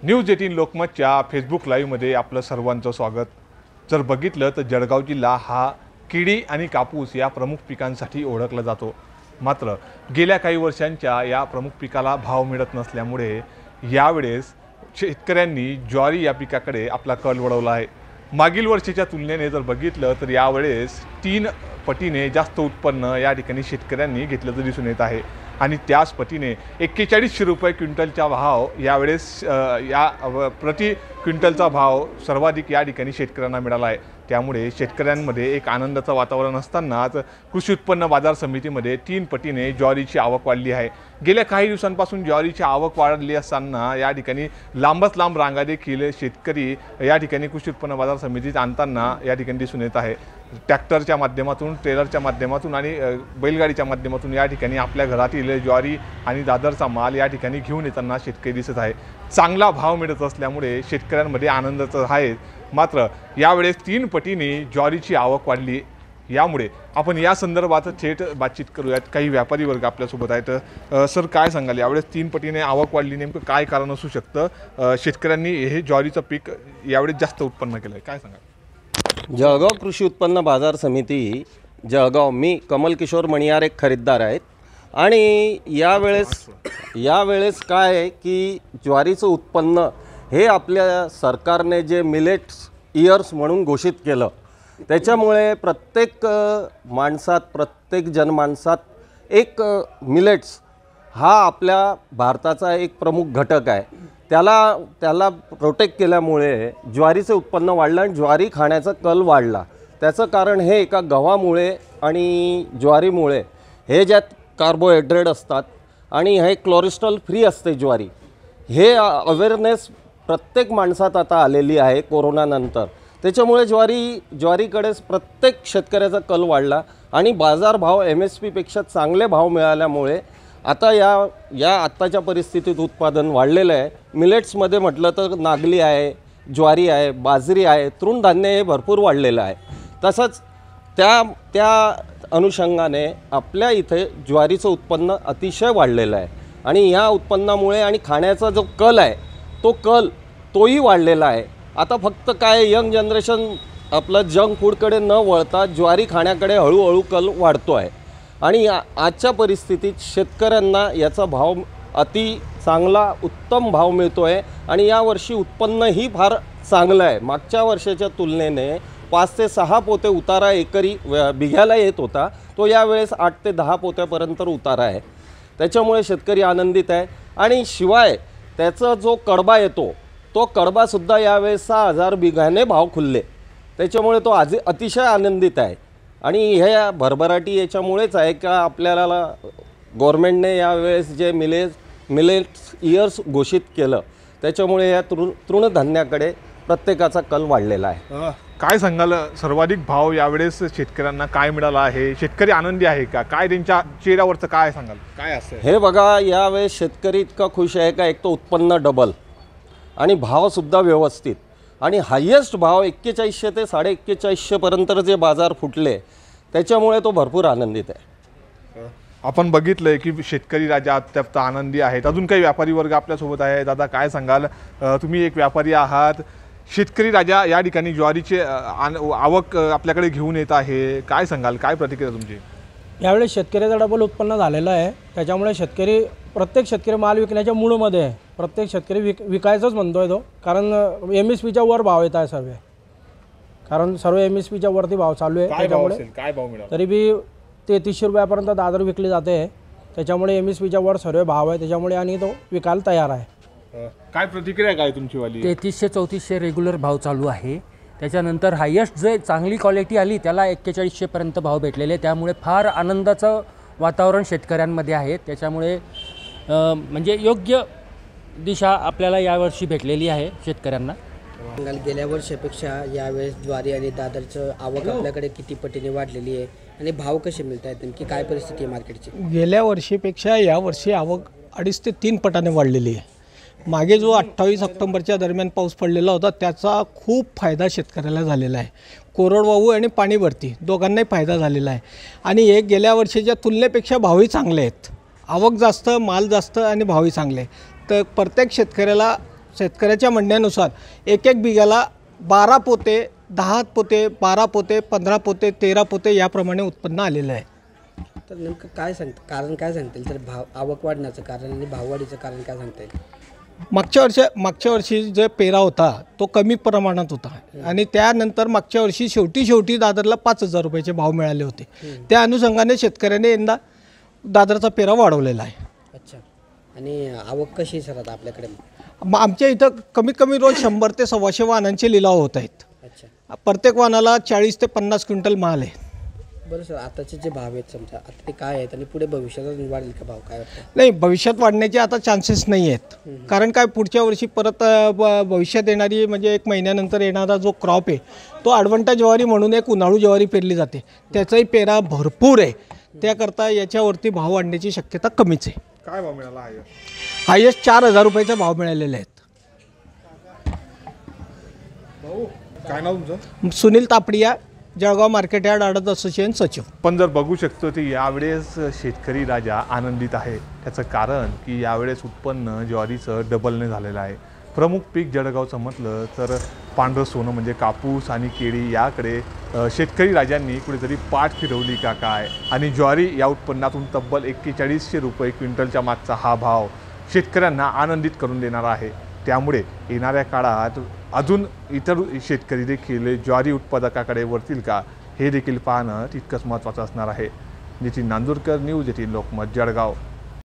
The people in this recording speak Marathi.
न्यूज 18 लोकमतच्या फेसबुक लाईव्हमध्ये आपलं सर्वांचं स्वागत। जर बघितलं तर जळगाव जिल्हा हा केळी आणि कापूस या प्रमुख पिकांसाठी ओळखला जातो। मात्र गेल्या काही वर्षांच्या या प्रमुख पिकाला भाव मिळत नसल्यामुळे यावेळेस शेतकऱ्यांनी ज्वारी या पिकाकडे आपला कल वळवला आहे। मागील वर्षीच्या तुलनेने जर बघितलं तर यावेळेस 3 पटीने जास्त उत्पन्न या ठिकाणी शेतकऱ्यांनी घेतल्याचं दिसून येत आहे आणि त्याच पटीने 4100 रुपये क्विंटलचा भाव यावेळेस प्रति क्विंटलचा भाव सर्वाधिक या ठिकाणी शेतकऱ्यांना मिळाला आहे। त्यामुळे शेतकऱ्यांमध्ये एक आनंदाचं वातावरण असतानाच कृषी उत्पन्न बाजार समितीमध्ये 3 पटीने ज्वारीची आवक वाढली आहे। गेल्या काही दिवसांपासून ज्वारीची आवक वाढली असताना या ठिकाणी लांबच लांब रांगा देखील शेतकरी या ठिकाणी कृषी उत्पन्न बाजार समितीत आणताना या ठिकाणी दिसून येत आहे। ट्रॅक्टरच्या माध्यमातून, ट्रेलरच्या माध्यमातून आणि बैलगाडीच्या माध्यमातून या ठिकाणी आपल्या घरातील ज्वारी आणि दादरचा माल या ठिकाणी घेऊन येताना शेतकरी दिसत आहे। चांगला भाव मिळत असल्यामुळे शेतकऱ्यांमध्ये आनंदाचं आहे। मात्र यावेळेस 3 पटीने ज्वारीची आवक वाढली, यामुळे आपण या संदर्भात थेट बातचीत करूयात। काही व्यापारी वर्ग आपल्यासोबत आहेत। सर, काय सांगाल, यावेळेस 3 पटीने आवक वाढली, नेमकं काय कारण असू शकतं? शेतकऱ्यांनी हे ज्वारीचं पीक यावेळेस जास्त उत्पन्न केलं आहे, काय सांगाल? जळगाव कृषी उत्पन्न बाजार समिती जळगाव, मी कमल किशोर मणियार एक खरीददार आहेत आणि यावेळेस काय आहे की ज्वारीचं उत्पन्न हे आपल्या सरकारने जे मिलेट्स इयर्स म्हणून घोषित केलं, त्याच्यामुळे प्रत्येक माणसात, प्रत्येक जनमानसात एक मिलेट्स हा आपल्या भारताचा एक प्रमुख घटक आहे। त्याला प्रोटेक्ट केल्यामुळे ज्वारीचे उत्पन्न वाढलं आणि ज्वारी खाण्याचा कल वाढला। त्याचं कारण हे एका गव्हामुळे आणि ज्वारीमुळे, हे ज्यात कार्बोहायड्रेट असतात आणि हे कोलेस्ट्रॉल फ्री असते ज्वारी, हे अवेअरनेस प्रत्येक माणसात आता आलेली आहे कोरोनानंतर। त्याच्यामुळे ज्वारीकडे प्रत्येक शेतकऱ्याचा कल वाढला आणि बाजारभाव MSP पेक्षा चांगले भाव मिळाल्यामुळे आता या आत्ताच्या परिस्थितीत उत्पादन वाढलेलं आहे। मिलेट्समध्ये म्हटलं तर नागली आहे, ज्वारी आहे, बाजरी आहे, तृणधान्य हे भरपूर वाढलेलं आहे। तसंच त्या अनुषंगाने आपल्या इथे ज्वारीचं उत्पन्न अतिशय वाढलेलं आहे आणि या उत्पन्नामुळे आणि खाण्याचा जो कल आहे तोही वाढलेला आहे। आता फक्त काय, यंग जनरेशन आपलं जंक फूडकडे न वळता ज्वारी खाण्याकडे हळूहळू कल वाढतो आहे आणि आजच्या परिस्थितीत शेतकऱ्यांना याचा भाव अति चांगला, उत्तम भाव मिळतो आहे आणि यावर्षी उत्पन्नही फार चांगलं आहे। मागच्या वर्षाच्या तुलनेने 5 ते 6 पोते उतारा एकरी बिघ्याला येत होता, तो यावेळेस 8 ते 10 पोत्यापर्यंत उतारा आहे। त्याच्यामुळे शेतकरी आनंदित आहे आणि शिवाय त्याचा जो कडबा येतो, तो कडबासुद्धा यावेळेस 6000 बिघ्याने भाव खुलले, त्याच्यामुळे तो अतिशय आनंदित आहे। आणि ह्या भरभराटी याच्यामुळेच आहे का आपल्याला गव्हर्नमेंटने यावेळेस जे मिलेट्स इयर्स घोषित केलं, त्याच्यामुळे या तृणधान्याकडे प्रत्येकाचा कल वाढलेला आहे। काय सांगाल, सर्वाधिक भाव यावेळेस शेतकऱ्यांना काय मिळाला आहे? शेतकरी आनंदी आहे का? काय त्यांच्या चेहऱ्यावरचं काय सांगाल, काय असं हे बघा, यावेळेस शेतकरी इतका खुश आहे का, एक तर उत्पन्न डबल आणि भावसुद्धा व्यवस्थित आणि हायेस्ट भाव 4100 ते 4150 पर्यंत जे बाजार फुटले, त्याच्यामुळे तो भरपूर आनंदित आहे। आपण बघितलंय की शेतकरी राजा अत्यंत आनंदी आहेत। अजून काही व्यापारी वर्ग आपल्यासोबत आहे। दादा, काय सांगाल, तुम्ही एक व्यापारी आहात, शेतकरी राजा या ठिकाणी ज्वारीचे आवक आपल्याकडे घेऊन येत आहे, काय सांगाल, काय प्रतिक्रिया तुमची? यावेळेस शेतकऱ्याचं डबल उत्पन्न झालेलं आहे, त्याच्यामुळे प्रत्येक शेतकरी माल विकण्याच्या मूडमध्ये आहे। प्रत्येक शेतकरी विकायचंच म्हणतोय तो, कारण MSPच्या वर भाव येत आहे सर्व, कारण सर्व MSPच्या वरती भाव चालू आहे। त्याच्यामुळे काय भाव मिळाला? तरी बी 3300 रुपयापर्यंत दादर विकली जाते, त्याच्यामुळे MSPच्या वर सर्व भाव आहे, त्याच्यामुळे आणि तो विकायला तयार आहे। काय प्रतिक्रिया काय तुमची वाली? 3300-3400 रेग्युलर भाव चालू आहे। त्याच्यानंतर हायेस्ट जे चांगली क्वालिटी आली त्याला 4100 पर्यंत भाव भेटलेले, त्यामुळे फार आनंदाचं वातावरण शेतकऱ्यांमध्ये आहे। त्याच्यामुळे म्हणजे योग्य दिशा आपल्याला यावर्षी भेटलेली आहे शेतकऱ्यांना। गेल्या वर्षापेक्षा यावेळेस ज्वारी आणि दादरचं आवक आपल्याकडे किती पटीने वाढलेली आहे आणि भाव कसे मिळत आहेत, नेमकी काय परिस्थिती आहे मार्केटची? गेल्या वर्षीपेक्षा यावर्षी आवक 2.5 ते 3 पटाने वाढलेली आहे। मागे जो 28 ऑक्टोबरच्या दरम्यान पाऊस पडलेला होता, त्याचा खूप फायदा शेतकऱ्याला झालेला आहे। कोरडवाहू आणि पाणी भरती दोघांनाही फायदा झालेला आहे आणि हे गेल्या वर्षीच्या तुलनेपेक्षा भावही चांगले आहेत। आवक जास्त, माल जास्त आणि भावही चांगले, तर प्रत्येक शेतकऱ्याला शेतकऱ्याच्या म्हणण्यानुसार एक बिघाला 12 पोते, 10 पोते, 12 पोते, 15 पोते, 13 पोते याप्रमाणे उत्पन्न आलेलं आहे. तर नेमकं काय सांगतं, कारण काय सांगता येईल? तर भाव आवक वाढण्याचं कारण आणि भाववाढीचं कारण काय सांगता येईल? मागच्या वर्षी जो पेरा होता तो कमी प्रमाणात होता आणि त्यानंतर मागच्या वर्षी शेवटी दादरला 5,000 रुपयाचे भाव मिळाले होते. त्या अनुषंगाने शेतकऱ्याने यंदा दादरचा पेरा वाढवलेला आहे. अच्छा. आणि आवक कशी आहे सर आता आपल्याकडे? आमच्या इथं कमीत कमी रोज 100 ते 125 वाहनांचे लिलाव होत आहेत. अच्छा. प्रत्येक वाहनाला 40 ते 50 क्विंटल माल आहे. बरं सर, आताचे जे भाव आहेत समजा आता ते काय आहेत आणि पुढे भविष्यात अजून वाढेल का भाव, काय वाटतं? नाही, भविष्यात वाढण्याचे आता चान्सेस नाही आहेत. कारण काय, पुढच्या वर्षी परत भविष्यात येणारी म्हणजे 1 महिन्यानंतर येणारा जो क्रॉप आहे तो अडवंटा ज्वारी म्हणून एक उन्हाळू ज्वारी पेरली जाते, त्याचाही पेरा भरपूर आहे. त्याकरता याच्यावरती भाव वाढण्याची शक्यता कमीच आहे. काय भाव मिळाला आहे? हायेस्ट 4,000 रुपयाचा भाव मिळालेले आहेत. काय नाव तुमचं? सुनील तापडिया, जळगाव मार्केट यार्ड आडत असोसिएशन सचिव. पण जर बघू शकतो की यावेळेस शेतकरी राजा आनंदित आहे. त्याचं कारण की यावेळेस उत्पन्न ज्वारीचं डबलने झालेलं आहे. प्रमुख पीक जळगावचं म्हटलं तर पांढरं सोनं म्हणजे कापूस आणि केळी याकडे शेतकरी राजांनी कुठेतरी पाठ फिरवली का काय, आणि ज्वारी या उत्पन्नातून तब्बल 4100 रुपये क्विंटलच्या मागचा हा भाव शेतकऱ्यांना आनंदित करून देणारा आहे. त्यामुळे येणाऱ्या काळात अजून इतर शेतकरी देखील ज्वारी उत्पादकाकडे वळतील का, हे देखील पाहणं तितकंच महत्त्वाचं असणार आहे. नितीन नांदुरकर, न्यूज 18 लोकमत, जळगाव.